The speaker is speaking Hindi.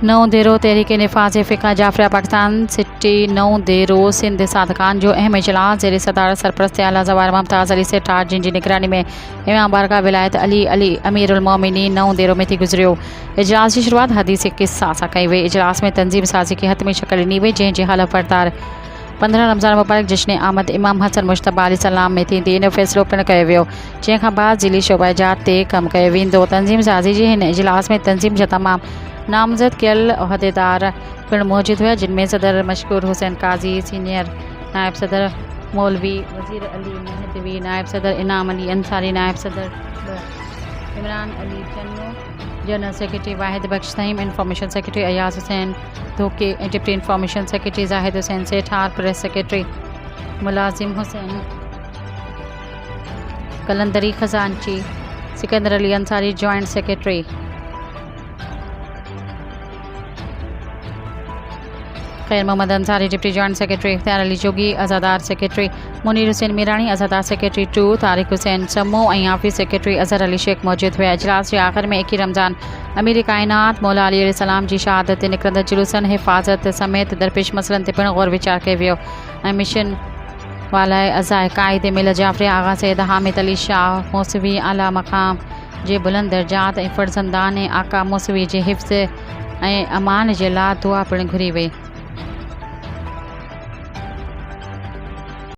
नौ देरो तहरीक निफाज फ़िक़ा जाफरिया पाकिस्तान सिटी नौ देरो सिंध सादकान जो अहम इजलास ज़ेर सदारत सरपरस्त आला ज़वार मुमताज़ अली सेठार जिनकी निगरानी में इमाम बारगाह विलायत अली अली अमीरुल मोमिनीन नौ देरो में थी गुजरियो। इजलास की शुरुआत हदीस किस्सा सां कई वई। इजलास में तंज़ीम साज़ी की हतमी शक्ल ॾिनी वई जंहिंजी हलफ़ पड़ताल 15 रमज़ान मुबारक जश्न आमद इमाम हसन मुश्तबा अली सलाम में थींदी। इन फ़ैसिलो पिणु कयो वियो जंहिंखां बाद ज़िली शोबाजात ते कमु कयो वेंदो। तंज़ीम साज़ी जी हिन इजलास में तंज़ीम जा तमामु नामज़द कयल उहदेदार पिणु मौजूद हुआ जिनमें सदर मशकूर हुसैन काजी, सीनियर नायब सदर मौलवी वज़ीर अली महदवी, नायब सदर इनाम अली अंसारी, नायब सदर Imran Ali Channu, general secretary Wahid Bakhsh Tahim, information secretary Ayaz Hussain Dhoke, deputy information secretary Zahid Hussain Sethar, press secretary Mulazim Hussain Kalandari, खजानची Sikandar Ali Ansari, joint secretary Khair Mohammad Ansari, deputy joint secretary Ikhtiyar Ali Jogi, अज़ादार सेक्रेटरी मुनीर हुसैन मीरानी, अज़ादार सेक्रेटरी 2 तारिक हुसैन समू ऐं आफ़िस सेक्रेटरी अज़हर अली शेख मौजूद हुआ। इजलास के आख़िर में 21 रमज़ान अमीर कायनात मौला अली अलैहिस्सलाम जी शहादत निकिरंदड़ जुलूसनि हिफ़ाज़त समेत दरपेश मसइलनि ते पिणु गौर वीचार कयो वियो ऐं मिशन वाला अज़ाए कायदे मिल जाफरिया आगा सैयद हामिद अली शाह मौसवी आला मक़ाम जे बुलंद दर्जात ऐं फ़र्ज़ंदान आका मौसवी जे हिफ़्ज़ ऐं अमान जे लाइ दुआ पिणु घुरी वई।